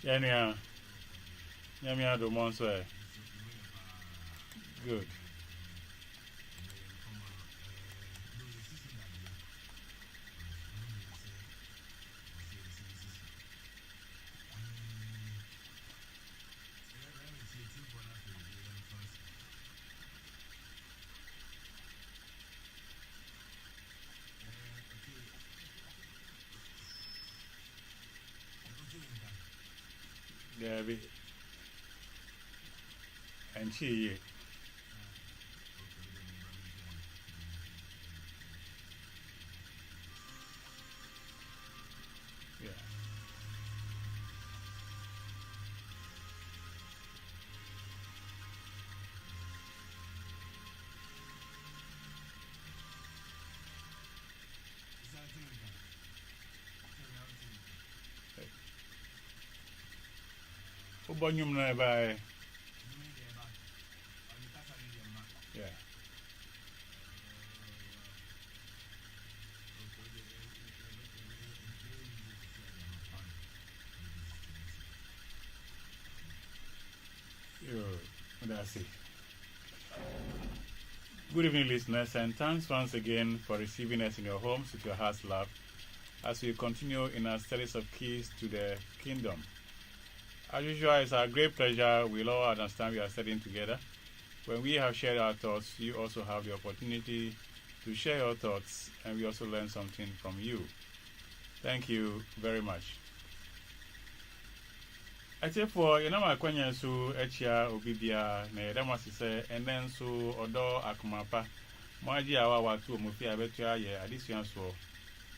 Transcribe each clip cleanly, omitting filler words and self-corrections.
Yanya, Yamia do Monso. Good. Debbie and she, yeah. Ubonyum na by, yeah. That's it. Good evening, listeners, and thanks once again for receiving us in your homes with your heart's love as we continue in our studies of keys to the kingdom. As usual, it's our great pleasure. We'll all understand we are studying together. When we have shared our thoughts, you also have the opportunity to share your thoughts, and we also learn something from you. Thank you very much. Except for my kwanya so echia obibia na yedamasi se enen so odo akumapa moaji awa watu omofi abetu aye adisua so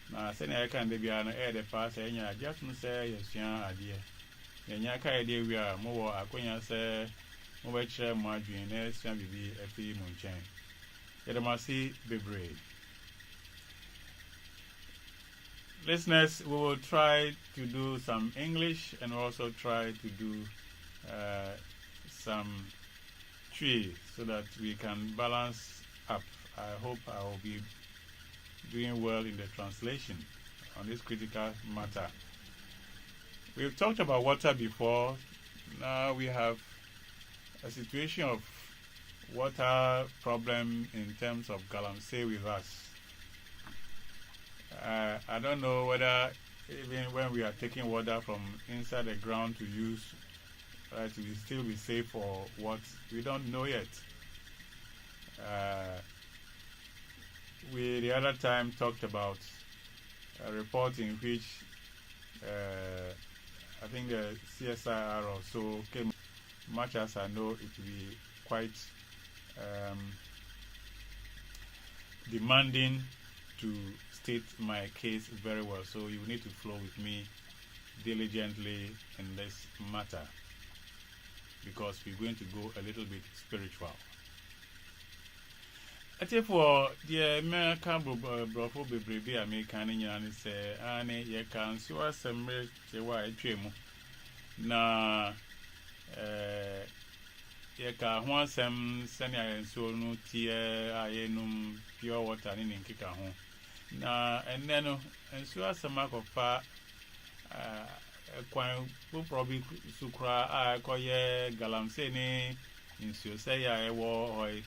na se na yeka ndebia na e de pa se nya just no se yesua ade nya ka ede wi a mo wo akwanya se mo be kire mo adwen na esua bibi afi mo nchen yedamasi bebre. Listeners, we will try to do some English and also try to do some tree so that we can balance up. I hope I will be doing well in the translation on this critical matter. We've talked about water before. Now we have a situation of water problem in terms of Galamsey with us. I don't know whether even when we are taking water from inside the ground to use, it will still be safe or what, we don't know yet. We the other time talked about a report in which I think the CSIR also came, much as I know it will be quite demanding to state my case very well, so you need to flow with me diligently in this matter because we're going to go a little bit spiritual. I think for the American brofo bebrebe American nyane say ane ye kan so asemre che wa atwemu na ye ka ho asem sene ayenso no tie ayenum pure water ni nkeka ho na enne no enso asema kofa kwan po probably sukra akoye Galamsey ni nsuo say ya ewo hoy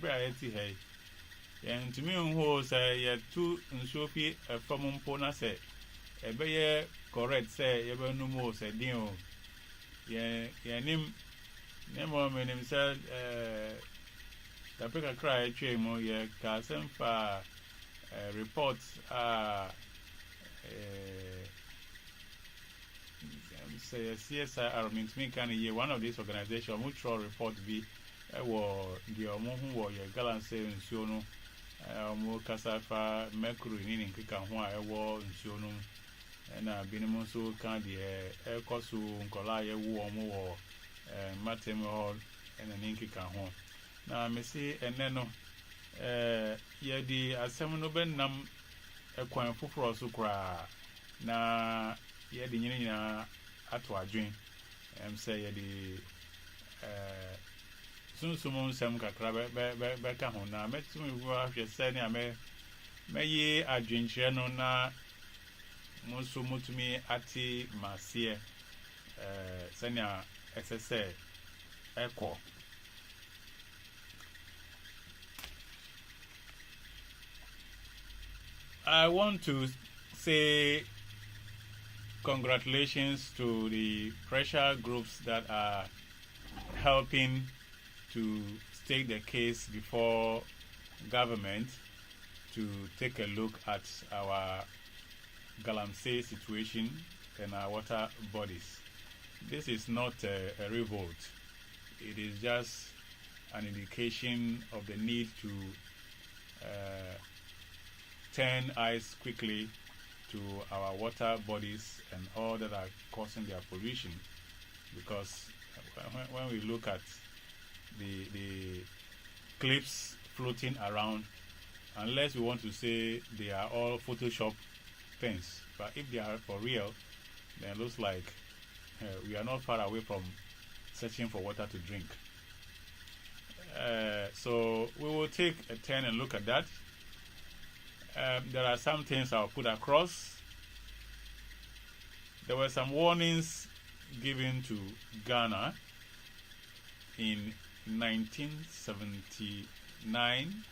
bra eti hey yen tumi nho say ye tu nsuo fi famumpo na say ebeye correct say ye be numo say din o ye nim nemo menim say tapeka cry etwe mo ye ka semfa reports say CSIR means me can year one of these organizations which will report be the omo who ye Galamsey nsuo no mo kasafa mercury ni nkeka ho a ewo nsuo no na binim so kan de ekoso nkola ye wo omo wo matem hall na ni nkeka ho na me se enne no ye di asem no benam ekwan foforo so kra na ye di nyina ato adwen say ye di sunsum nsem kakra be ka ho na metumi wo ahwe se ne ame meye adwenkyere no na musu mutumi ati masie senior SSA Echo. I want to say congratulations to the pressure groups that are helping to state the case before government to take a look at our Galamsey situation and our water bodies. This is not a revolt. It is just an indication of the need to turn eyes quickly to our water bodies and all that are causing their pollution, because when we look at the clips floating around, unless we want to say they are all Photoshop things, but if they are for real, then it looks like we are not far away from searching for water to drink. So we will take a turn and look at that. There are some things I'll put across. There were some warnings given to Ghana in 1979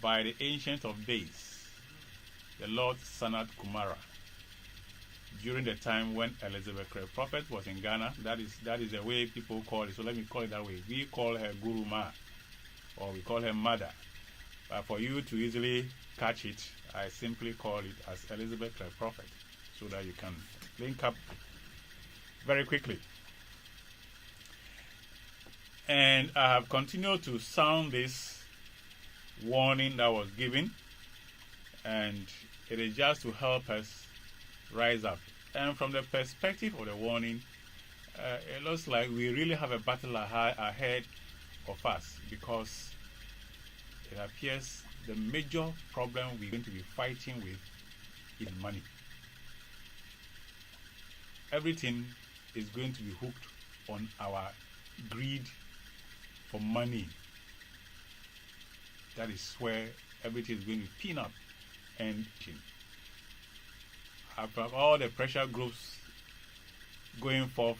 by the Ancient of Days, the Lord Sanat Kumara, during the time when Elizabeth the Prophet was in Ghana. That is the way people call it, so let me call it that way. We call her Guru Ma, or we call her Mother. But for you to easily catch it, I simply call it as Elizabeth the Prophet, so that you can link up very quickly. And I have continued to sound this warning that was given, and it is just to help us rise up. And from the perspective of the warning, it looks like we really have a battle ahead of us, because it appears the major problem we're going to be fighting with is money. Everything is going to be hooked on our greed for money. That is where everything is going to be pinned up. And after all the pressure groups going forth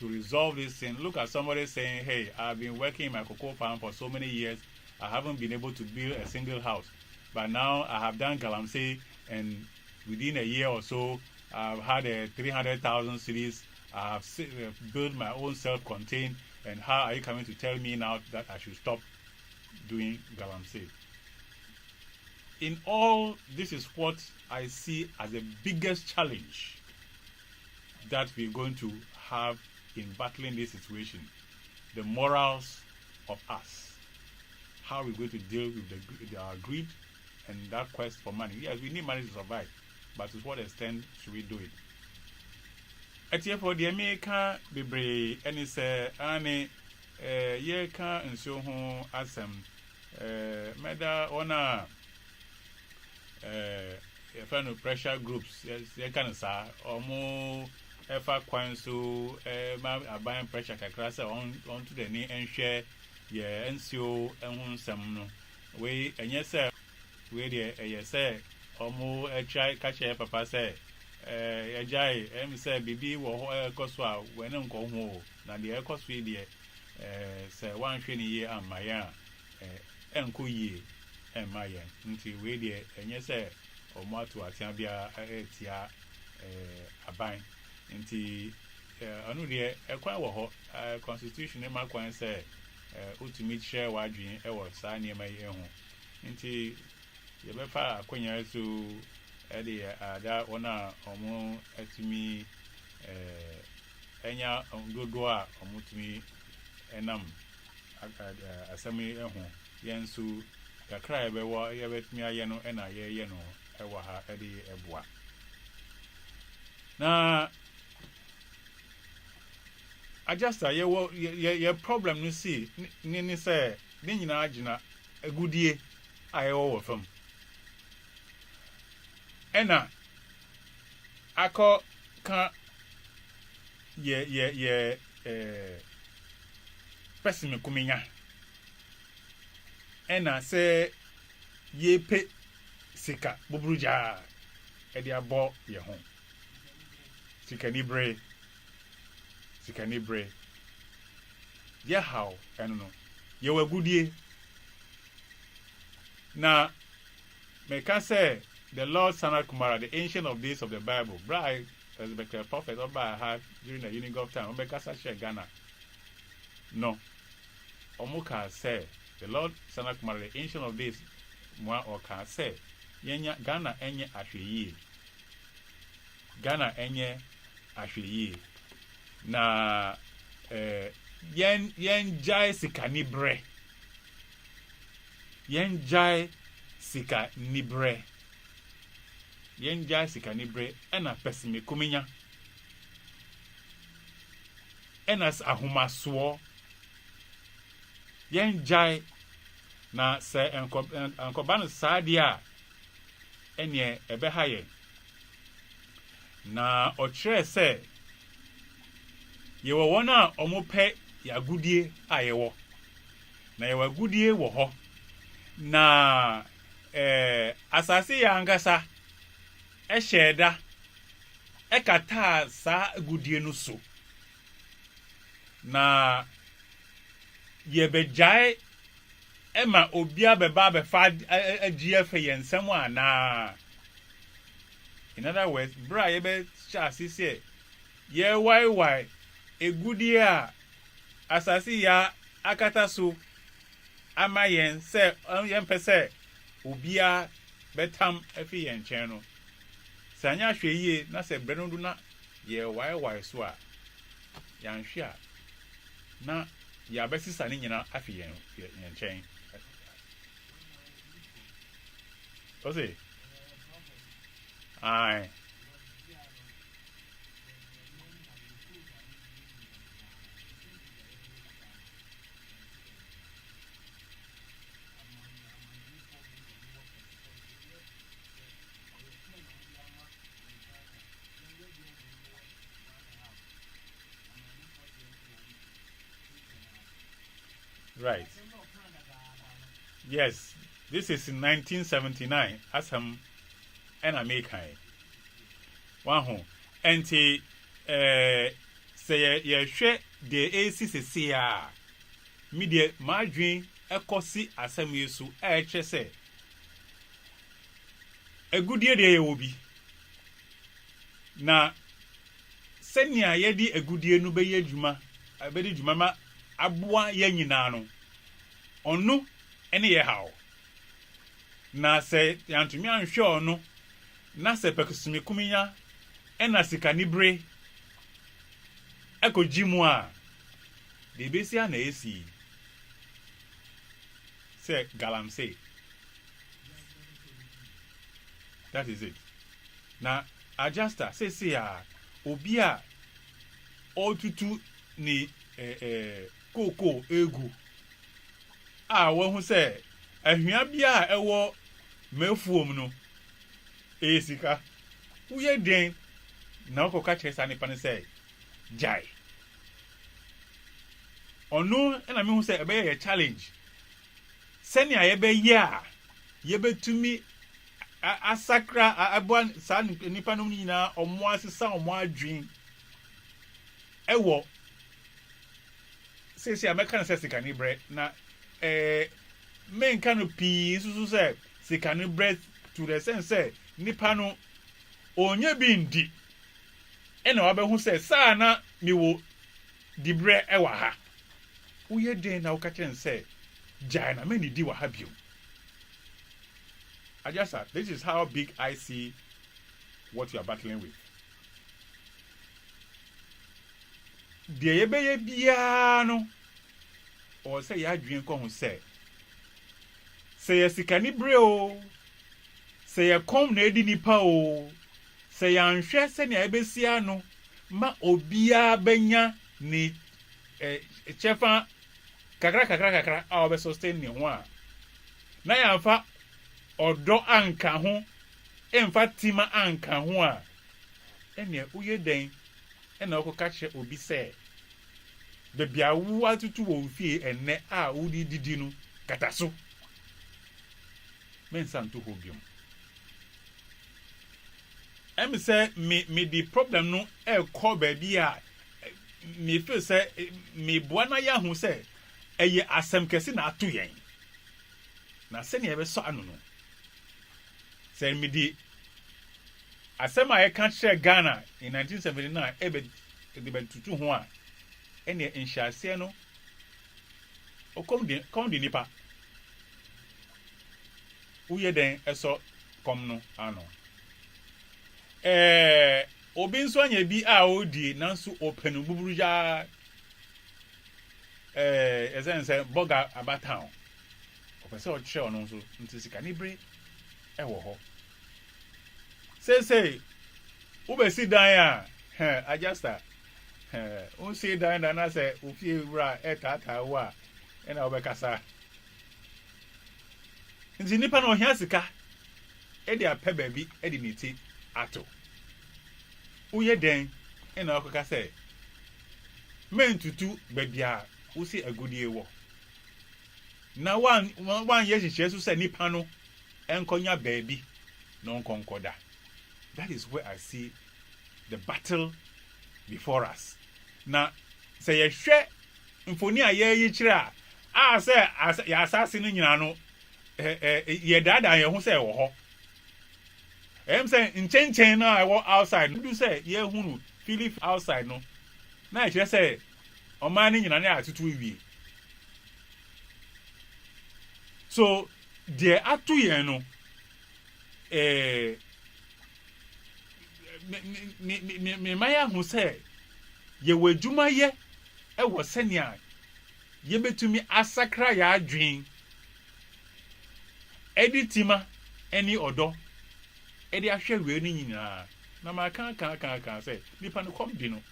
to resolve this thing, look at somebody saying, hey, I've been working in my cocoa farm for so many years, I haven't been able to build a single house. But now I have done Galamsey, and within a year or so, I've had a 300,000 cities. I have built my own self-contained. And how are you coming to tell me now that I should stop doing Galamsey? In all, this is what I see as the biggest challenge that we're going to have in battling this situation. The morals of us. How are we going to deal with our greed and that quest for money? Yes, we need money to survive, but to what extent should we do it? Etiefo the America bebre any say ane ye ka nso ho asem meda ona no pressure groups ye kan sa omo efa kwan so ma aban pressure kakra say on to the ni enhwe ye NCO ehun nsem no we enye say we de eye say omo try catch papa say ejai em say bibi wo ho ekoso a we ne nko ho na de ekoso yi de say wan hwe ni ye amaya enko yi emaya nti we de enye say omo atu atia bia etia aban nti anu de ekwan wo ho constitution e ma kwan say ultimate share wadwin e wo sa niema yi ho nti ye be fa akonya so ede ada ona omo atumi enya dodo a omo tumi enam asami eho yensu kakra ye be wo ye betumi aye no na ye no e wo ha ede eboa na adjust ye problem no see ni say ni nyina agina agudie aye wo fam ena akọ ka ye person kumenya ena se ye pe sika bubruja e dia bo ye ho sika ni bre sikanibre ye how eno no ye wagudie na meka say the Lord Sana Kumara, the ancient of days of the Bible, Brai as the prophet Oba had during the union of time, Obekasa share Ghana. No. Omuka say the Lord Sana Kumara, the ancient of days, Mwa or can say, Yenya Ghana enye ashwi. Ghana enye ashwi. Na yen jai sikanibre. Yen jai sikanibre. Yen jai sikanibre ena pesime kuminya. Enas ahumaswo. Yen jai na se enkobano sadia enye ebehaye. Na ochre se yewo wona omope ya gudie ayewo. Na yewo gudie wo ho. Na asase ya angasa sheda ekata sa gudie no so na yebejai ema obia beba befa agf yensem ana. In other words, bra yebe chasi se ye why egudie a asase ya akata so ama yen se yen pese obia betam efi yen chen no sanya hwe yie na se brenundu na ye why so a yan hwe a na ya besisa ni nyina afi yen chen o se ai right. Yes, this is in 1979 as and American. One home. And say ye share the ACCCA media margin a cosi assembly su HSA. A good year there will be. Na senya yedi a good year no be ye juma, a very jumama. Abua ye nyina no onu ene ye hawo na se yantumi anhwe onu na se pekusumi kuminya ena sikanibre ekojimu a de besia na esi se Galamsey. That is it. Na adjuster say a obi a otutu ni koko egu wo hu se ahua bia ewo mafuom no esika uye den na okoka chesa nipa ne se jai onu na me hu se ebe ye challenge seni ayebe ya yebetumi asakra abon sa nipa no nyina omo asesa omo adwen ewo say American says sikanibre na men canopy so say sikanibre to the sense say nipa no onye bi ndi e na wabehu say sa na miwo dibre e wa ha uye den na ukachen say jai na men di wa ha bio. Ajasa, this is how big I see what you are battling with. De yebeye bia no o say ya dwen ko hu say sikanibre o say kom na edi nipa o say anhwe se na ebesia no ma obia benya ni chefa kakra a obe sustain ni ho a na ya fa odo anka ho emfa tima anka ho a ene uye den ena okoka che obi se bebia wu atutu wo fie enne a wudi didi no kataso mensanto hobium em say me the problem no e ko ba bi a me feel say me buana ya hu say eye asem kese na ato yen na se ne ebe so anu no say me di asem a ye kan share Ghana in 1979 ebe de be tutu ho a ene nhyiase no okom de nipa uye den eso kom no ano obi nso anya bi a odi nanso openu buburu ja ezense boga abatown opese o che ono nso ntisika ni bre ewo ho say ubesi dan a adjuster un see dan na say ofie wura etata wa ena obekasa nti nipa no hia sika e de apɛ baabi e de niti ato uye den ena okaka say men tutu baabi a usi agudie wo na wan ye hihye so say nipa no enkonya baabi no nkonkoda. That is where I see the battle before us. Na say ye hwe mfoni a ye kire a say ya asase no nyina no ye dada ye hu say wo ho em say nchen na I walk outside do say ye hunu Philip outside no na I say o man ni nyina na atutu ewie. So de atu ye no me maya hu say ye wadwuma ye e wo senia ye betumi asakra ya adwen editima eni odo edi ahwe we ni nyina na ma kan say nipa no kom di no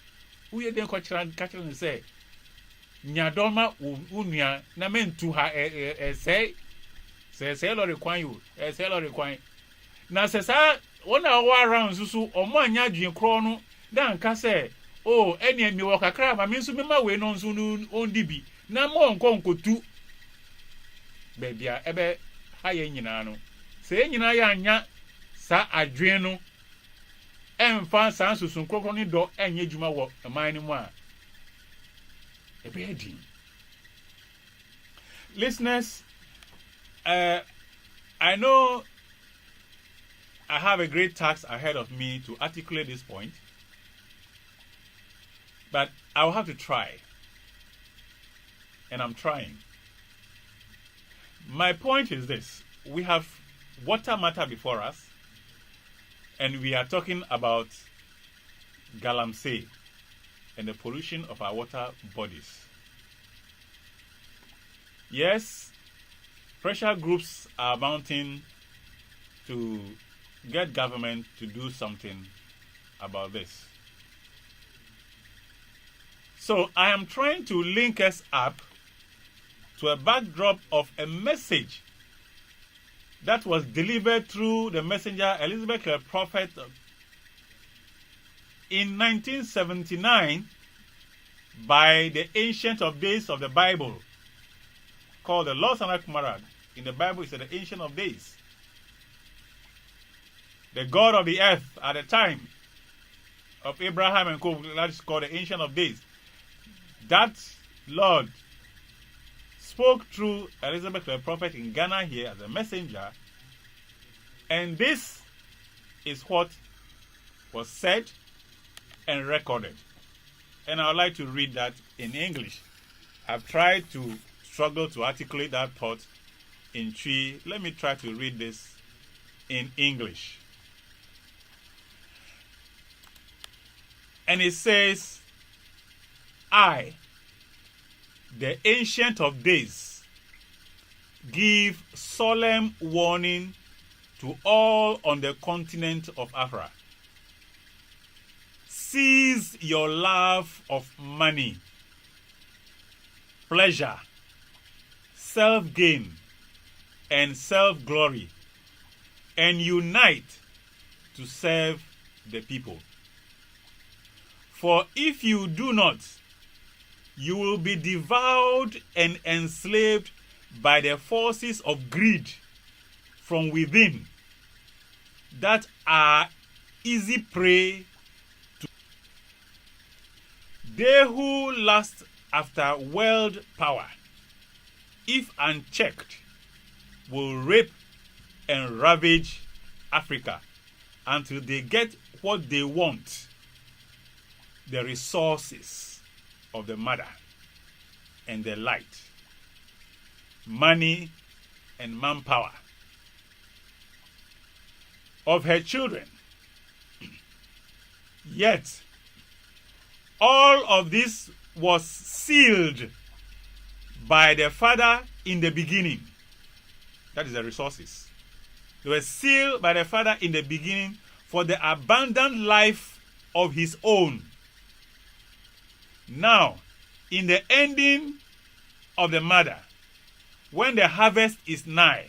uye den ko kira ne say nyadoma unua na mentu ha say lori kwan you say lori kwan na say sa wona wa around susu omo anya adwen kro no dan ka say oh eni mi wo kakra ma me nso me ma we no nso no ondi bi na mo nkonkotu bebia ebe ha ye nyina no se nyina ya anya sa adwen no emfa san susu krokro ni do enye djuma wo man ni mu a ebe edi. Listeners, I know I have a great task ahead of me to articulate this point, but I will have to try, and I'm trying. My point is this: we have water matter before us, and we are talking about Galamsey and the pollution of our water bodies. Yes, pressure groups are mounting to get government to do something about this. So I am trying to link us up to a backdrop of a message that was delivered through the messenger Elizabeth the prophet in 1979 by the Ancient of Days of the Bible, called the Lord Sanakumarad. In the Bible, it's the Ancient of Days. The God of the earth at the time of Abraham and Co. That is called the Ancient of Days. That Lord spoke through Elizabeth the prophet in Ghana here as a messenger, and this is what was said and recorded. And I would like to read that in English. I've tried to struggle to articulate that thought in Twi. Let me try to read this in English. And it says, I, the Ancient of Days, give solemn warning to all on the continent of Africa. Cease your love of money, pleasure, self-gain, and self-glory, and unite to serve the people. For if you do not, you will be devoured and enslaved by the forces of greed from within that are easy prey to. They who lust after world power, if unchecked, will rape and ravage Africa until they get what they want, the resources of the mother and the light, money and manpower of her children. Yet, all of this was sealed by the Father in the beginning. That is the resources. They were sealed by the Father in the beginning for the abundant life of his own. Now, in the ending of the mother, when the harvest is nigh,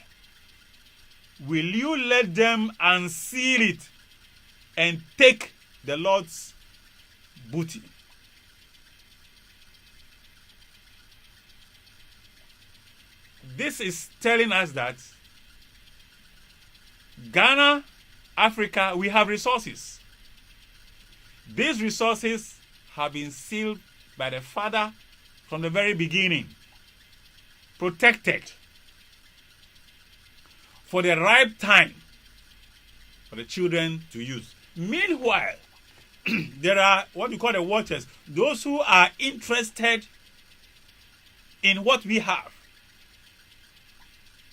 will you let them unseal it and take the Lord's booty? This is telling us that Ghana, Africa, we have resources. These resources have been sealed by the Father from the very beginning, protected for the ripe time for the children to use. Meanwhile, there are what we call the watchers, those who are interested in what we have.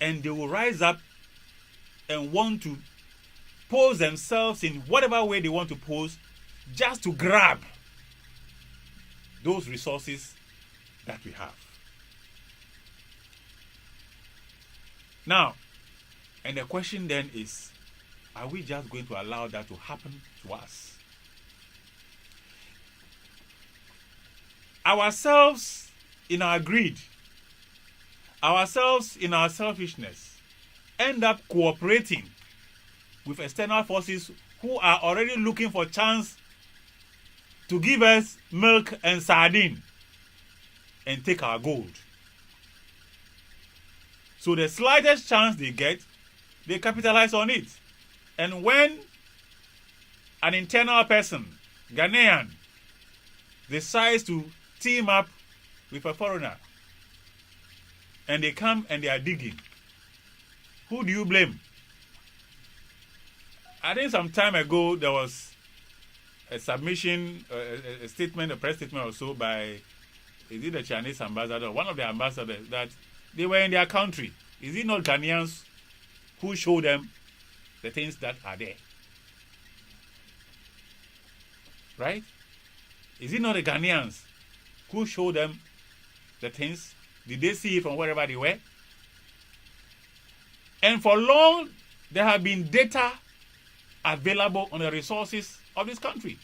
And they will rise up and want to pose themselves in whatever way they want to pose, just to grab those resources that we have. Now, and the question then is, are we just going to allow that to happen to us? Ourselves in our greed, ourselves in our selfishness, end up cooperating with external forces who are already looking for chance to give us milk and sardine and take our gold. So the slightest chance they get, they capitalize on it. And when an internal person, Ghanaian, decides to team up with a foreigner, and they come and they are digging, who do you blame? I think some time ago there was a submission, a statement, a press statement or so by, is it the Chinese ambassador, one of the ambassadors, that they were in their country. Is it not Ghanaians who show them the things that are there? Right? Is it not the Ghanaians who show them the things? Did they see it from wherever they were? And for long, there have been data available on the resources of this country.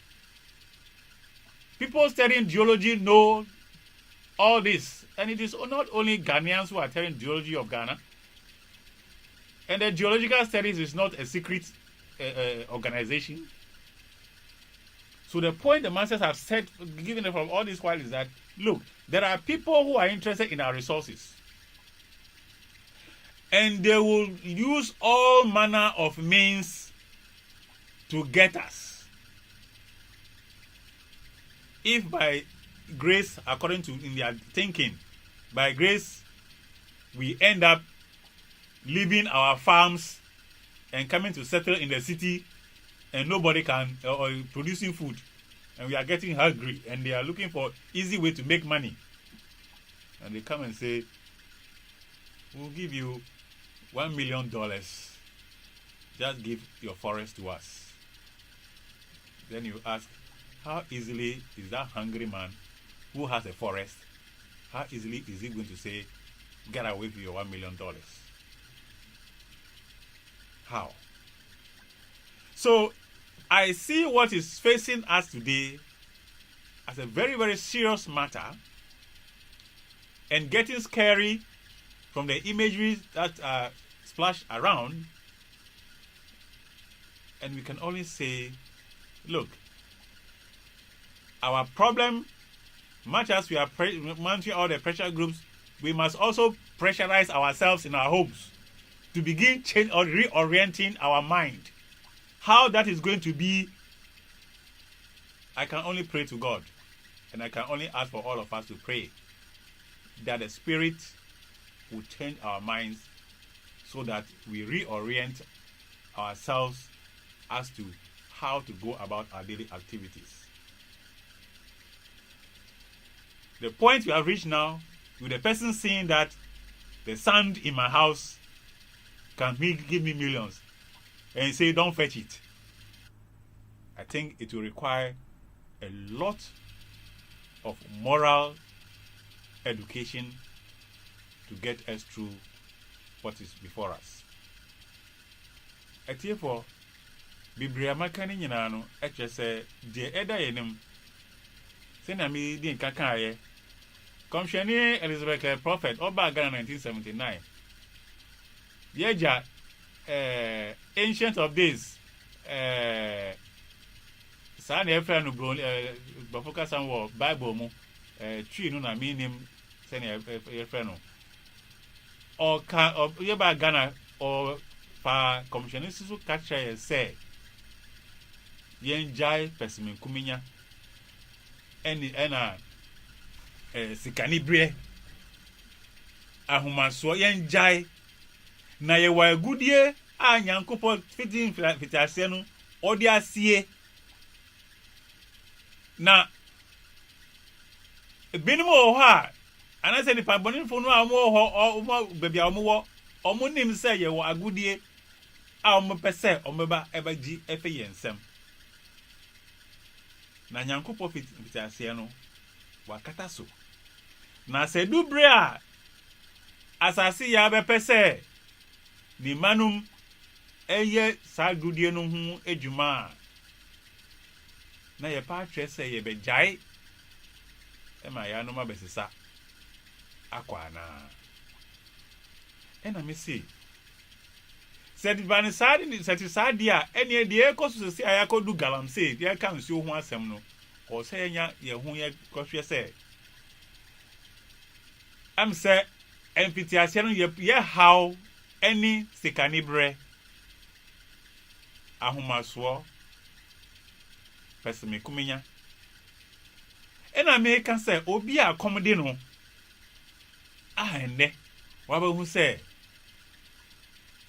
People studying geology know all this. And it is not only Ghanaians who are studying geology of Ghana. And the Geological Studies is not a secret organization. So the point the masters have said, given from all this while, is that, look, there are people who are interested in our resources. And they will use all manner of means to get us. If by grace, according to in their thinking, by grace, we end up leaving our farms and coming to settle in the city, and nobody can, or producing food, and we are getting hungry, and they are looking for easy way to make money. And they come and say, we'll give you $1 million. Just give your forest to us. Then you ask, how easily is that hungry man who has a forest, how easily is he going to say, get away with your $1 million? How? So, I see what is facing us today as a very, very serious matter, and getting scary from the imagery that are splashed around. And we can only say, look, our problem, much as we are mounting all the pressure groups, we must also pressurize ourselves in our homes to begin change or reorienting our mind. How that is going to be, I can only pray to God. And I can only ask for all of us to pray that the Spirit will change our minds so that we reorient ourselves as to how to go about our daily activities. The point we have reached now, with the person saying that the sand in my house can give me millions, and say, don't fetch it. I think it will require a lot of moral education to get us through what is before us. Therefore, Biblia makani nyina no eche se de eda yenim se na mi di nkaka ye Commissioner Elizabeth Prophet Oba Ghana 1979 Yeja ancient of days sa na efra no bro bafoka san wo Bible mu tree no na mi nim se na efra no o ka Yeba Ghana o pa Commissioner Sisu catch say yen jai pesime kuminya ena sikanibre ahumaso yen jai na ye wa agudie a nyankopɔ fitase no odi asie na binim o ha anase ni pabonifo no a mo ho mo bebia mo wo omo nim se ye wa agudie a omo pese omo ba ebaji efe yensem na nyankopɔ fitase no wakata so na se dubre a asase ya be pese ni manum eye sa gudie no hu edwuma na ye pa atwe se ye be jai e ma ya no ma besisa akwana ena me si sedi banisadi ni seti sadia ene de ekoso se ayakodu Galamsey de ka nsuo ho asem no o se nya ye hu ye kohwe se am se empitiase no ye how any sikanibre ahumaso pesime kuminya ena me ka se obi akomde no ene waba hu se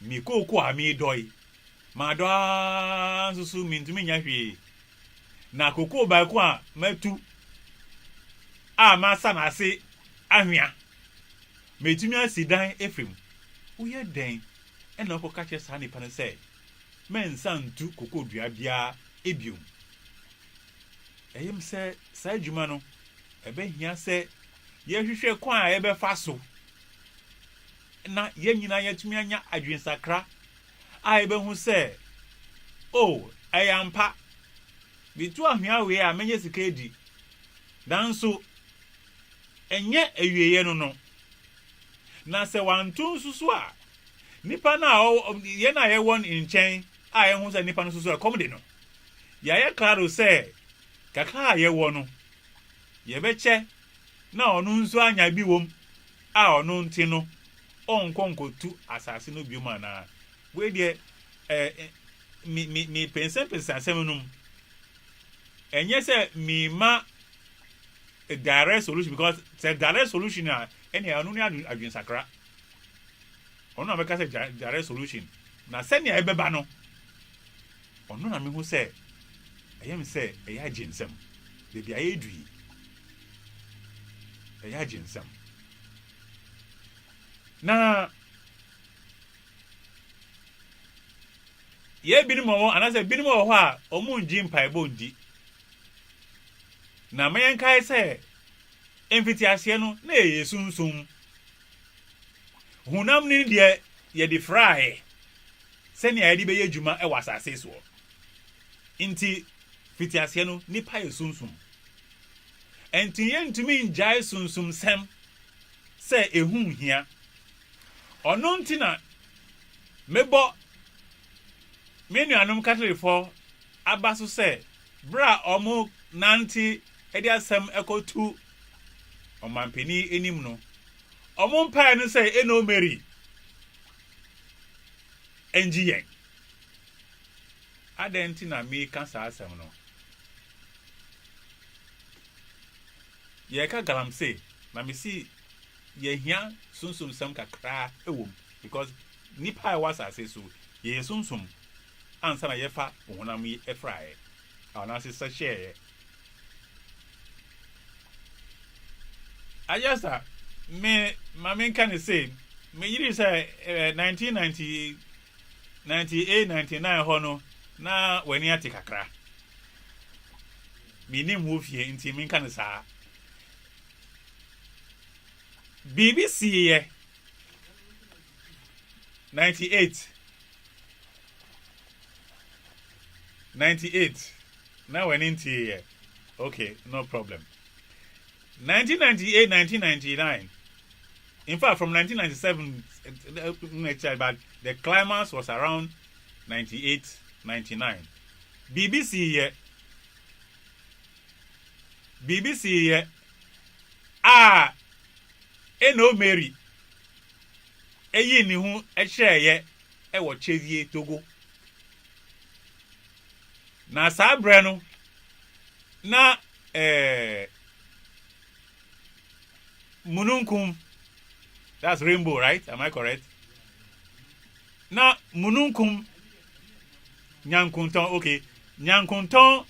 mi koko ami doi ma do susu mintumi nya hwe na koko ba ko a matu a ma sa na ase ahwea metumi asidan efrem uye den ena ko kache sa ni pan se men santu koko dua bia ebium eyim se sa adwuma no ebe hia se ye hwehwe kwa a ebe fa so na ye nyina yetumi anya adwensakra a ebe hu se o ayampa bitu ahwea we a menye sika edi danso enye awieye no na se wantu nsusu a nipa na ye na ye won nchen a ye hu se nipa no susu a komde no ya ye claro se kaka ye wo no ye beche na onu nsu anya bi wom a onu nti no onkonkotu asase no bioma na we de mi pensa semenum enye se mi ma a direct solution because the direct solution na any anu ni adwensakra onu na make say direct solution na se ne ebeba no onu na me hu se ayem se eya ginsem de bia edui eya ginsem na ye binim mo anase binim ho a omunji mpaibo ndi na mayen kai se enfitiase no na yesunsun hunam ni de ye di fry se ne ye di be yedwuma e wasase so inti fitiase no nipa yesunsun enti ye ntumi njai sunsum sem se ehun hia ono ntina mebo menu anum katlifo abaso se bra omo nanti edi asem ekotu omampeni enim no omo mpa no se eno meri engiyen adenti na me kasa asem no ye ka Galamsey na me see ye hia sunsum sam kakra ewom because nipa was asase so ye sunsum ansa na ye fa honam yi efrae ana se sa share ajasa me mamen kan say me yiri say 1990 98 99 ho no na wani ate kakra minim wo fie nti men kan sa BBC ye 98 now when into here okay no problem 1998 1999 in fact from 1997 but the climax was around 98 99 BBC here eno Mary eyi ni hu ehye e wo chevie Togo na sabre no na mununkum, that's rainbow, right? Am I correct? Na mununkum nyankunton, okay, nyankunton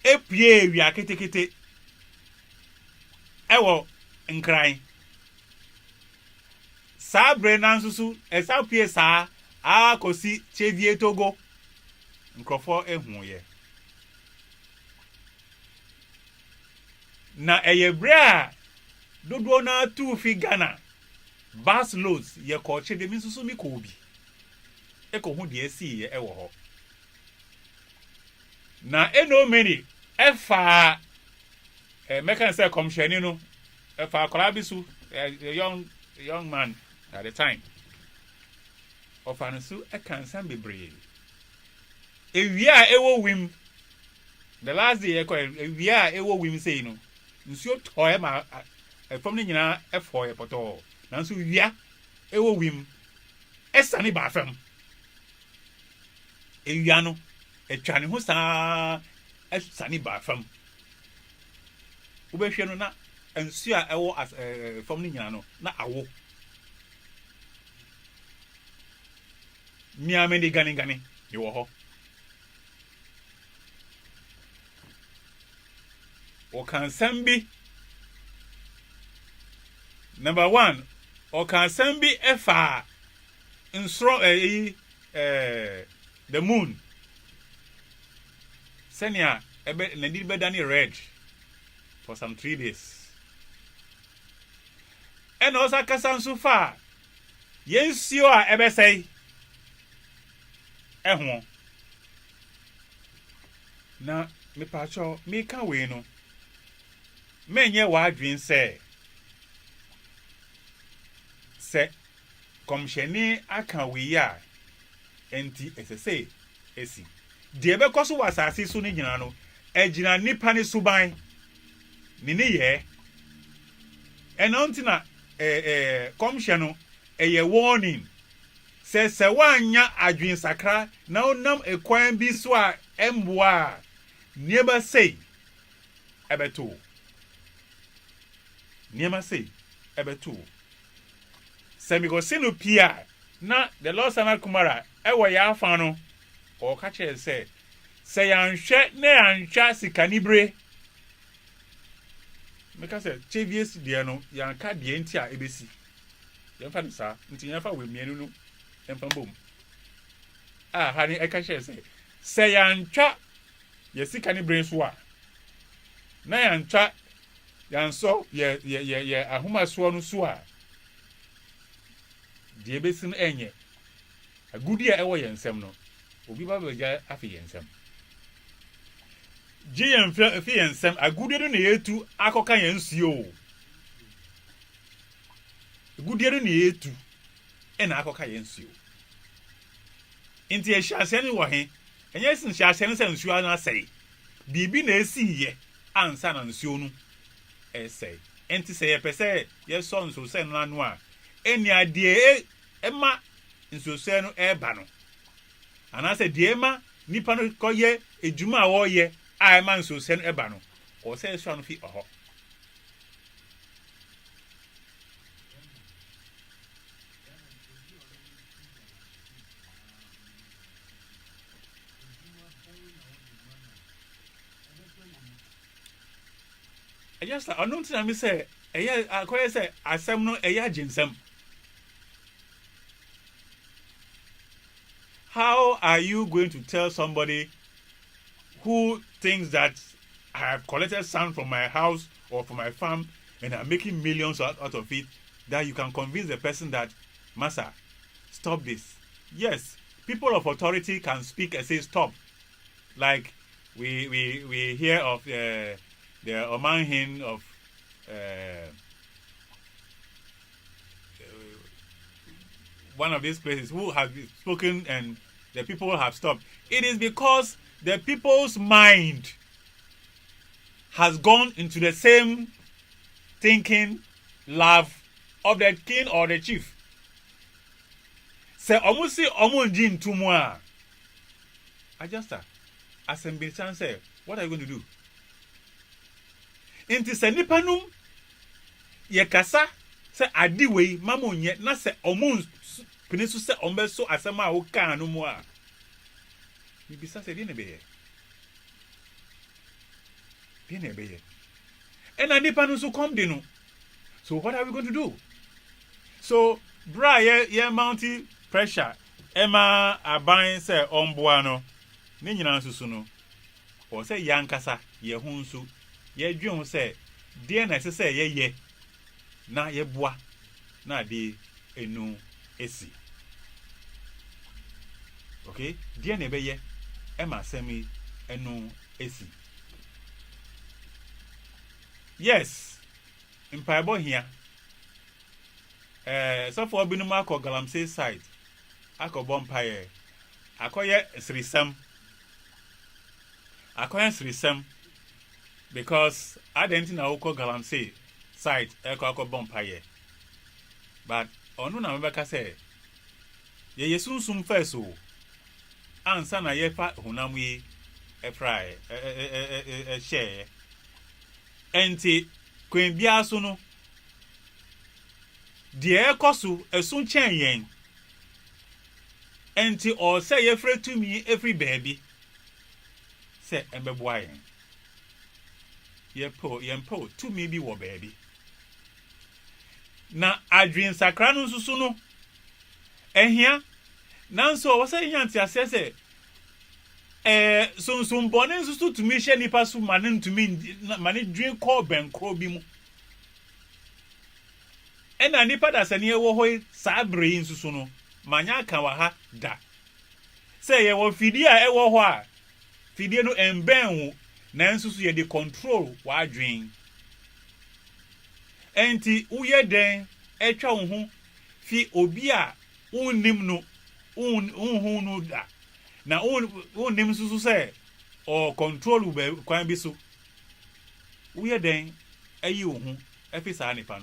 epie wi aketekete ewo nkran sabre nansusu esapie sa akosi chevie Togo nkrofo ehuye na eyebra dodo na tu fi Ghana bus loads ye ko chede minsusu mi ko obi eko hu de asi ye ewo ho na eno many efa mekan say komshani no efa kolabisu a young man at the time of ansu e kan san bebre ewia ewo wim the last day ewia ewo wim say no nsuo toye ma from ni nyina efo poto nanso wia ewo wim esane ba fam ewia no etwane ho saa esane ba fam ubehwe no na nsuo a ewo from ni nyina no na awo miame ni gani yewo ho o kan sambi number 1 o kan sambi efa nsro the moon senia ebe na di bedani red for some 3 days and also kasansu fa yensio a ebe sei ehwo na me pacho me kan we no menye wa adwin se komsheni aka we ya enti esese esi de be koso wasase so ni nyina no ejina nipa ni suban ni ye enonti na komsheno eye warning se wanya adwin sakra na onam ekwan bi so a emboa nieba sei ebeto niema sei ebeto semigo sinu pia na the Lord Sana Kumara ewo ya afa no o ka che se yanhwe na yanhwa sikanibre meka se chevies de no yanka de nti a ebesi yemfa no sa nti yemfa we mienu no yemfa bom hani e ka che se yanhwa ye sikanibre so a na yanhwa yanso ye ahoma so no so a de besim enye agudi a ewo yensem no obi ba beja afi yensem gm fi yensem agudi no na yetu akoka yensuo agudi no na yetu ena akoka yensuo enti e hyase ne wo he enye sin hyase ne sensuo na sei bibi na esi ye ansa na nsuo no sei enti se ye pese ye so nso se no anu a eni ade ema nsuo no eba no ana se de ema nipa no koye ejuma a wo ye I man so send ebano or say so no fi oho. I just I don't think I say I quite say asem no eya jinsem. How are you going to tell somebody who thinks that I have collected sand from my house or from my farm and I'm making millions out of it, that you can convince the person that, Massa, stop this? Yes, people of authority can speak and say stop. Like we hear of the Omanhin of one of these places who have spoken and the people have stopped. It is because the people's mind has gone into the same thinking love of the king or the chief. Say almost say omunjin tumwa. Adjuster, as Mbichan say, what are you going to do? Inti se nipa num ye kasa se adi wei mama onye na se omun pinisu se ombe so asema a wo kan no mu a bibisa se de beye and nipa no so come de no. So what are we going to do? So bra ye mounty pressure ema aban se omboa no ne nyina nsusu no o se yankasa ye hu nsu ye dwon se de na se ye na ye boa na de enu esi. Okay, de na be ye ema semi enu esi. Yes, in Paibo here. So for binum akọ Galamsey side, akọ bompire. Akoye srisam. Akoye srisam because I didn't know akọ Galamsey side akọ bompire. But onu na mebeka say ye yesunsum first o. Ansa na ye fa hunamwi fry share. Enti kwen bia so no de ekoso esun chen yen enti o say ye free to me every baby say embeboa yen ye po to me bi wo baby na adwin sakra no susu no ehia nanso wo say yan ti asese so bonin susu to me she nipa su manin to me mani dream call ben kro bi mu ena nipa da sane wo hoi sabre yin susu no manya kan wa ha da say ye wo fidie a e wo ho a fidie no emben hu na nsusu ye de control wa adwen enti uye den etwa wo hu fi obi a unnim no unhu no da na unnim susu say or control be kwan bi so uye den ayi wo hu efisa nipa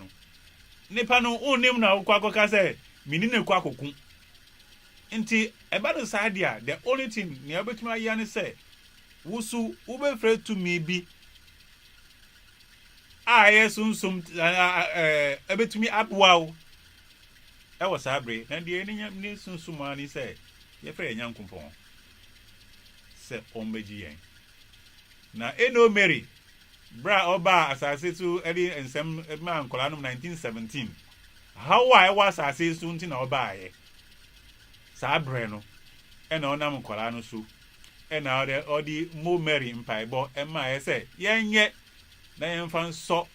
no unnim na kwakoka say mini na kwa kokun nti ebado sadia the only thing ne obetuma ayi ne say wusu ube free to me bi sunsum ebetumi abwa e was abre na de ni sunsum ani say ye free nyankompon se ombeji yen na eno Mary bra oba asase tu edi ensem ma nkola no 1917 how I was asase tu nti na oba aye sa bre no e na onam nkola no so e na odi mo Mary mpaibo e ma ye se yenye na yemfa nso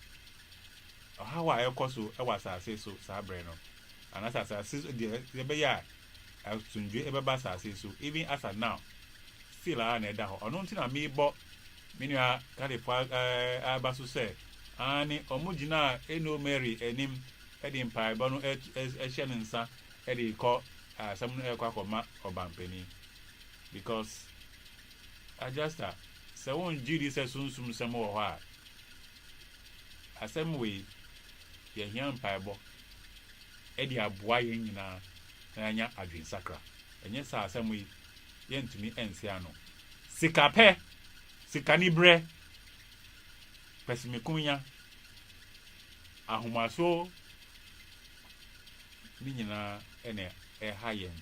how I koso e was asase so sa bre no anasa asase de be ya asunjwe e be ba asase so even as now still na eda ho ono nti na me bo minua kadifa abaso se ani omugina eno Mary enim edi mpaibo no ehye nsa edi ko asem no ekwa koma obampani because adjuster se won gidi se sunsum sem wo ho a asem we ye hia mpaibo edi aboa ye nyina na anya adwin sakra enye sa asem we ye ntumi ense ano sikape sikani bre pesimikumya ahomaso ni nyina ene hayen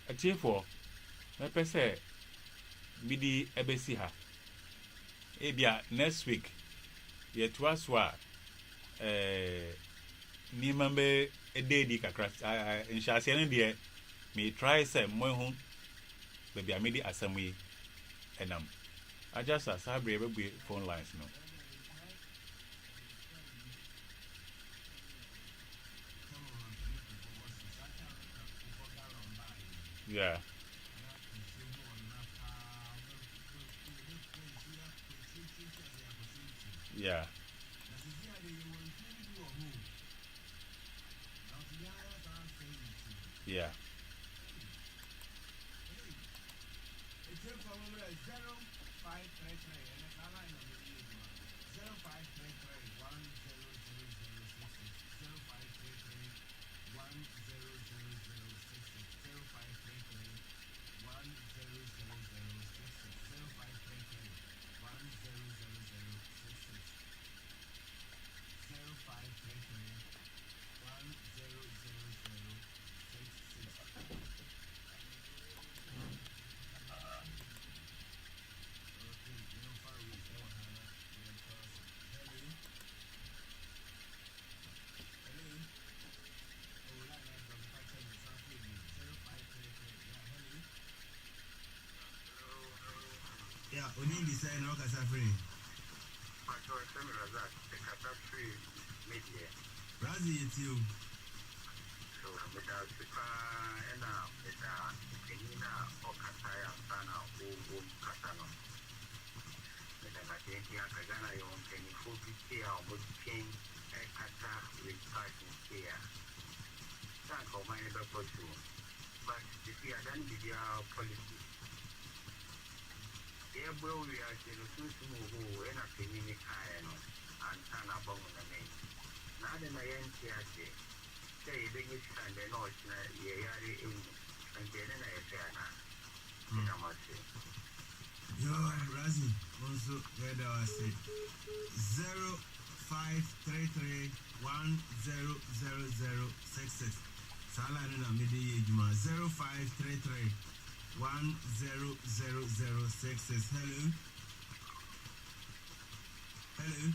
atiefo na pese bidi ebesi ha ebia next week yetua so a ni mambe ededi kakra inshase ne de me try say mo hu baby amedi asamwe enam ajasa sabre be phone lines no yeah yeah yeah Yeah, we need to say no kasa free. Patrol seminar that the kasa free media. Razi it's you. So with our super and with our Kenina or Kataya Sana or Katano. With a Matentia Kagana, you want any 40 here or what came a Kata with parking here. Thank you, my neighbor for you. But if you are done with your policy. Where we are to who and a community and turn about the name. Now, the NTS say the good and the noise, and then I say, I must say. Yo, Razi, also where do I say 0533100066. Salary na midi ejuma 0533 100066. Hello.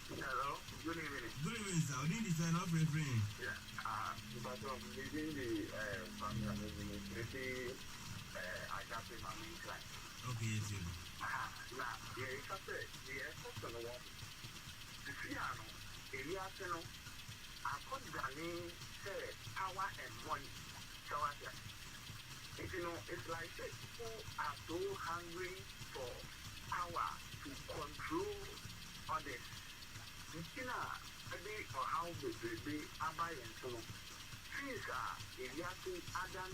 Hello. Good evening. Good evening, sir. We didn't decide off refrain. Yeah. But within the family administrative, I got my main client. Okay, yes, sir. Now, the effect on the one. The piano, Eliasino, I put the name, say, power and money. So I said, you know, it's like people are so hungry for power to control others. You know, or how they buy and so on. Things are, if you have to add on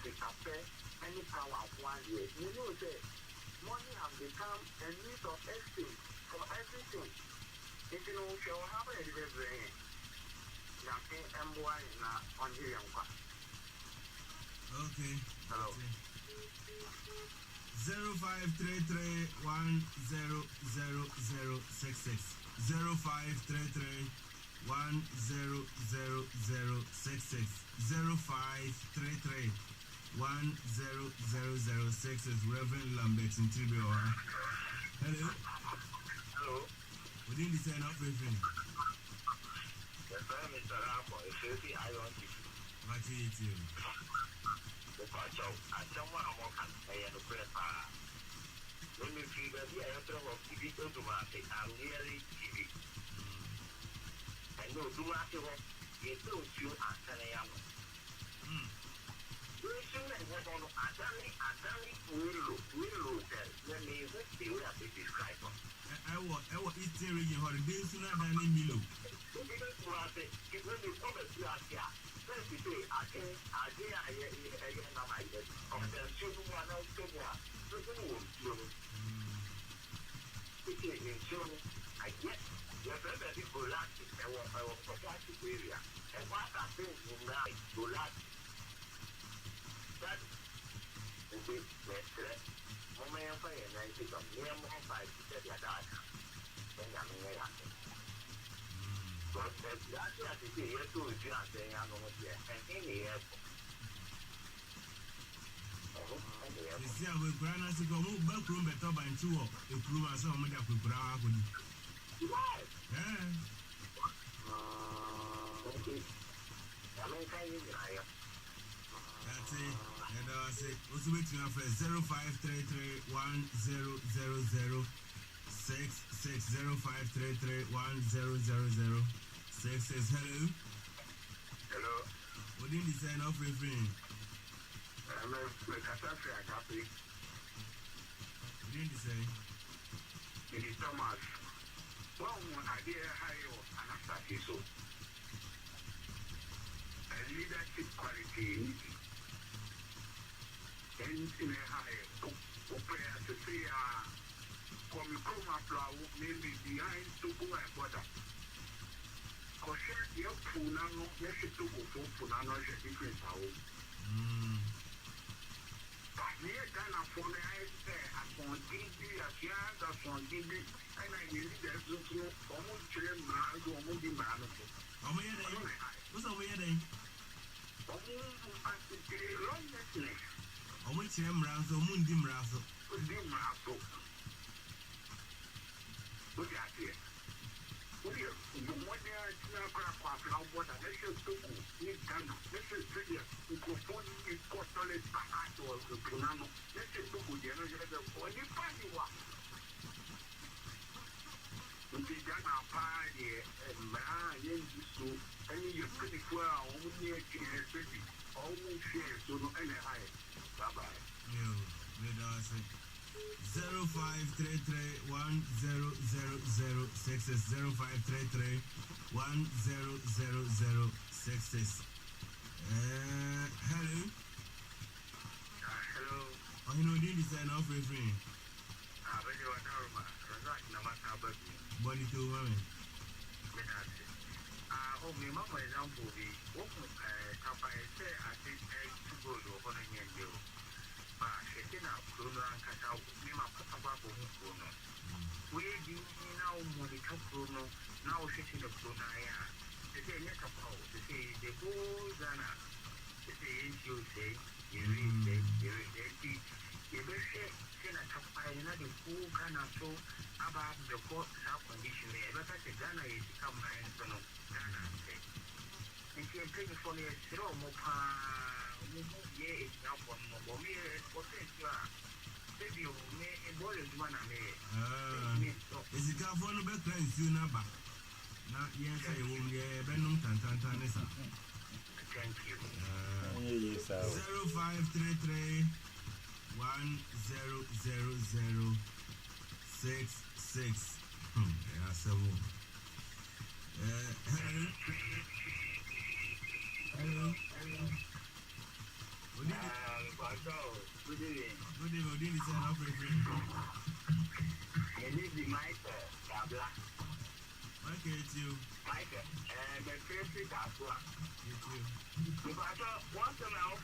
the any power of 1 year, you know that money has become a means of exchange for everything. If you know, you have a delivery, nothing MY on here. Okay. Hello. 0533100066. 0533100066. 0533100066. Reverend Lambert in Tribune. Hello. Hello. We didn't decide off refrain. The firm is around for a 30 iron. What you eat you? I don't want to walk and prepare. When you feel that you have to walk TV automatic, I'm really TV. I know do not walk, you don't feel as an am. You should have walked on Adani will tell. Let me see what I describe. I was eating region holiday sooner than in Milo. It will be over to us here. I get your brother people last our property area and what I think will now go last. That nti mɛsrɛ moma yɛmfa yɛ nan nti dɔm nneɛma ɔfa sɛdeɛ daaka ɛnyame yɛ yɛase ase ase sɛ yɛtɔ odua asɛn yɛ ano no deɛ ɛhe ne yɛkɔ Esi a wekura na se ko mo ba kurom beto banchi wo ekurom asa mo da kwekura akodi. Okay. Amen kan yi ya. That's it. And I say also wait to for 05331000 6605331000 66. Hello. Hello. What did you say of refrain? I'm a catastrophe. What did you say? It is Thomas. Well, one idea how you Anastasia so. A leadership quality in a high prayer to say, come flower, maybe behind to go and border. Kosher, your Punano, yes, to go for Punano, different house. Near Ghana for the eyes there, I found Gindi, a child, I found Gindi, and I believe there's no almost three miles or more than man. What's over here? Oh, which Razo, Mundim Razo. Mundim Razo. Look at here. Look here. The one there is not crap off now, but I should do it. This is serious. You could put it for solid back or the Punano. This is the good energy for the party. The Ghana party and man, so any you pretty well, only a city, almost share, so no any high. Bye bye. You, with us 0533100066 hello. Hello. Oh, you know, did you sign off refrain? Body to women. Oh, my mama example be what Kappa say I think to go to one again. But she did not grow and cut out my papa for Bruno. We do now Monica Bruno, now she's in the Bruno. They say, let us know. They say, the whole Ghana. They say, you say, you read it, you say, the full Ghana so about the court condition. But I said, Ghana is become my son of Ghana. And she paid for me a zero more years now for me. What is your baby? A boy is one of me. Is it come for the back line soon? Not yes, I won't get Benum Tantanisa. Thank you. 0533 100066. Yeah, several. Hello. Hello. Good evening. Good evening, sir. How are you? I live in Michael, Kabla. Okay, it's you. Michael, my favorite Kabla. It's you. Because once I'm out of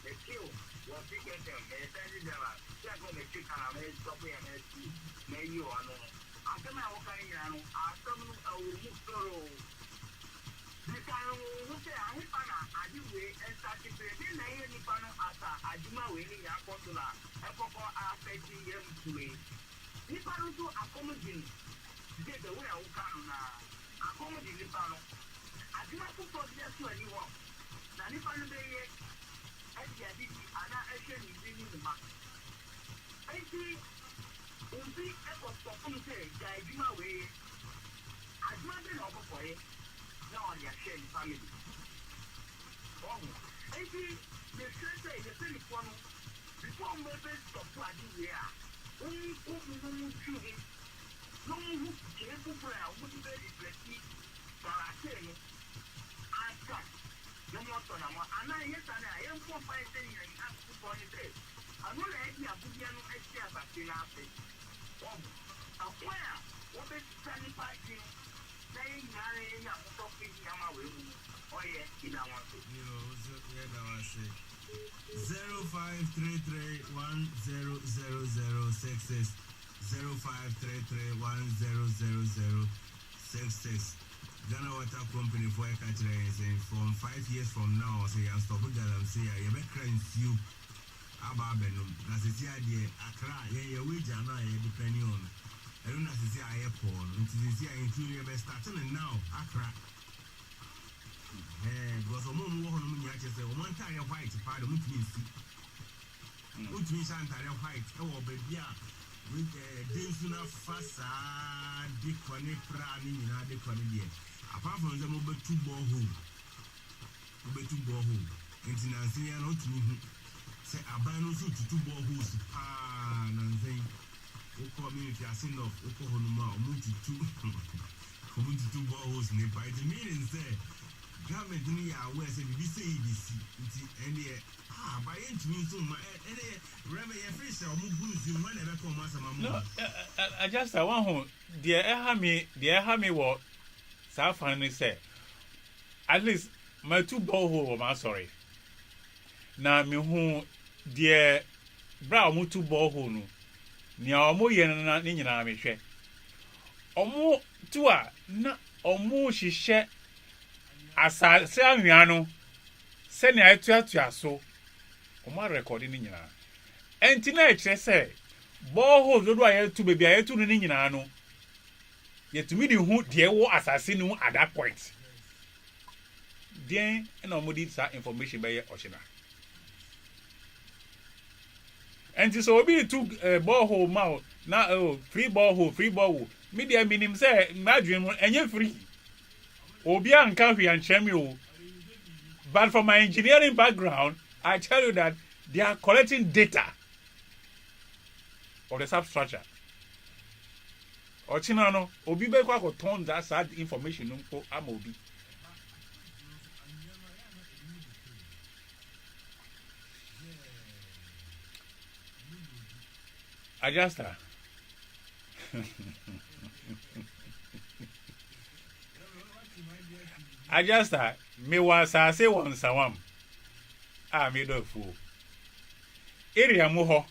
the queue was bigger than a standing there. Check on the chicken and made something and made you on. After my Okayano, after I will move through. The time will say, I do wait and start to say, then I hear Nipano as Aduma winning a consular, a couple after 10 years to me. Nipano to accommodate. Today the way I will come now. Accommodate Nipano. I do not put just to anyone. Now Nipano Bay. And I actually bring the mark. I see, will be a possibility that you my way. I'd rather not for it. Now on your sharing family. Oh, I see the center in the telephone before my best of what you are. Only who shooting. No one who came to prayer would be very pretty. But I say, I can't. No more son, and I yes, and I am for fighting and have to point it. I'm not a Budiano extra vaccine after. Oh, a player, what is standing by you? Saying, I'm talking Yama will. Oh, yes, in our you know, yeah, that was it. 0533100066 0533100066 Ghana Water Company for a country from 5 years from now say you stop Galamsey you be crying you about Benum na say the Accra ye wage na ye depending on I don't know say I airport until say I include you be starting now Accra because omo wo hono nya che say omo ntare white pa do mutumi nsi mutumi santare white e wo be bia with densuna fasa de kone pra ni na de kone de apart from them over two borehole into Nancy and not to say abandon so to two boreholes and who community are seen of Oklahoma multi-two boreholes nearby the meaning say government in the aware said we say this and by inch means so my remember your fish or move you whenever come as a mamma. I just I want who dear Hammy what South finally said at least my two borehole I'm sorry now me who dear brow mu two borehole no ni omo ye na ni nyina me hwe omo tu a na omo hihye asase anwea no se ne atuatua so omo record ni nyina enti na e kire se borehole do do aye tu bebi aye tu ni nyina no yetumi di hu de wo asase no at that point then na omo di sa information be ye ochina and so obi took borehole mouth na free borehole media minim say madwin enye free obi anka hwe ankyereme o but from my engineering background I tell you that they are collecting data of the substructure ochina no obi be kwa ko turn that sad information no ko amobi adjuster adjuster me was say one sawam me do fu area mu ho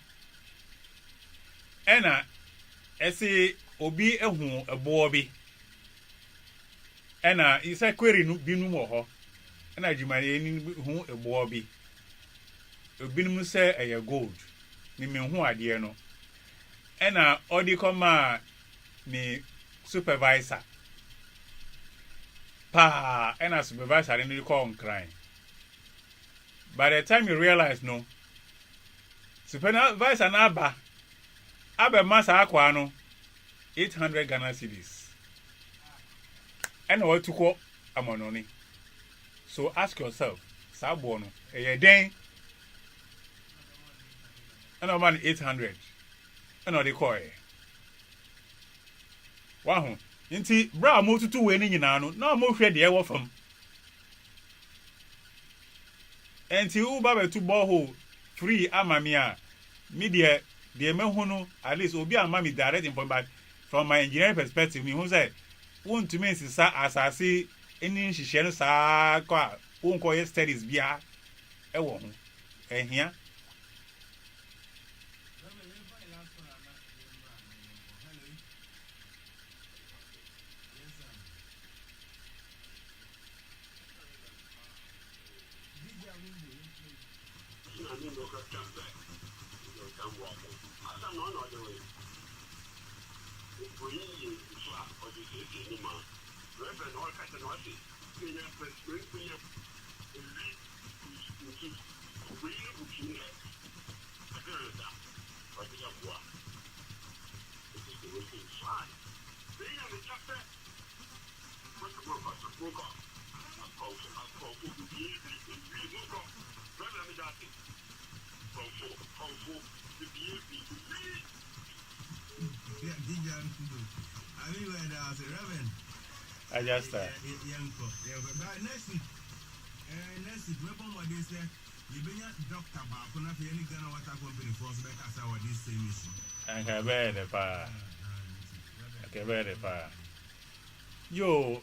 ena ese obi ehu ebo bi ena isa query nu binu mo ho ena jumare ni hu ebo bi obinum say eye gold ni me hu ade no ena odi koma ni supervisor pa ena supervisor ni call on crime by the time you realize no supervisor na aba masa akwa no 800 Ghana cedis ena watuko amononi so ask yourself sabo no eye den ena man 800 ena de koy wahu nti bra mo tutu we ni nyina no na mo hwe de e wo fam enti u ba betu borehole free amamia media de mehunu at least obi amami direct information but from my engineering perspective me who say won to me sisa asase eni nhihye no saa kwa won ko ye studies bia e wo ho ehia I just next week what they say you be doctor ba kuna fe any Ghana Water Company for us back as our this same issue and the pa yo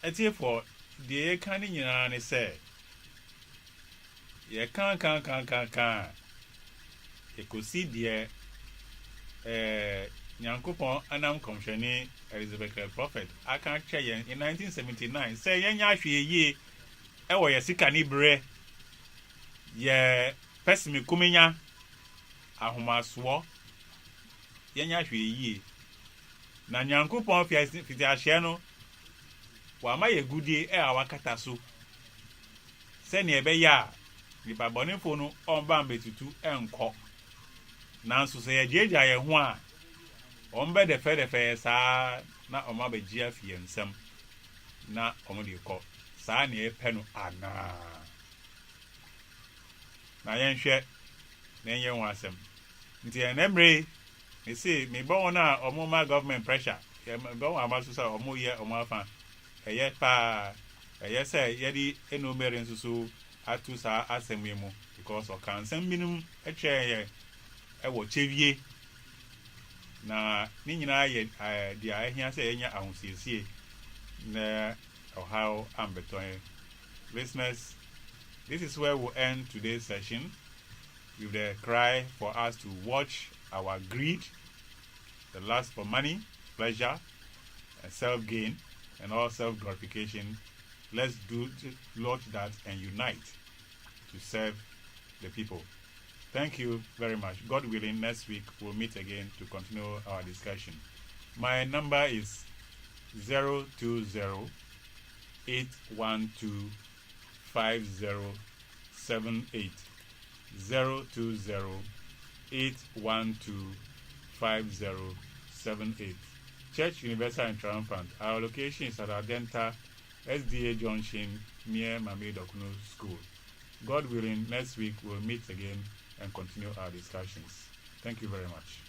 eti for the kind nyina ne say ye kan ekosi de Nyankopon anam komhwani Elizabeth Prophet aka twa yen in 1979 say yen nya hwe ye ewo ye sika ni bre ye pesimi kumenya ahomaso yen nya hwe ye na Nyankopon fiti ahye no wa ma ye gudie awakata so se ne ebe ya nipa bonefo no omba mbetutu enko nanso se ye jeja ye ho a ombe de fe saa na oma begia fie nsam na omo de ko saa ne epe no ana na yenhwe na yen wasem nti enemre me say me bon na omo ma government pressure me bon amaso sa omo ye omo afa eye pa eye say ye di enomere nsusu atu saa asem mu because o kan nsam minum etwe ye ewo chewie na ni nyina ye dia ahia say enya ahosiesie na how ambeton. Listeners, this is where we'll end today's session with the cry for us to watch our greed, the lust for money, pleasure, and self-gain, and all self-gratification. Let's lodge that and unite to serve the people. Thank you very much. God willing, next week we'll meet again to continue our discussion. My number is 020-812-5078. 020-812-5078. Church Universal and Triumphant. Our location is at Adenta SDA Junction near Mame Dokuno School. God willing, next week we'll meet again and continue our discussions. Thank you very much.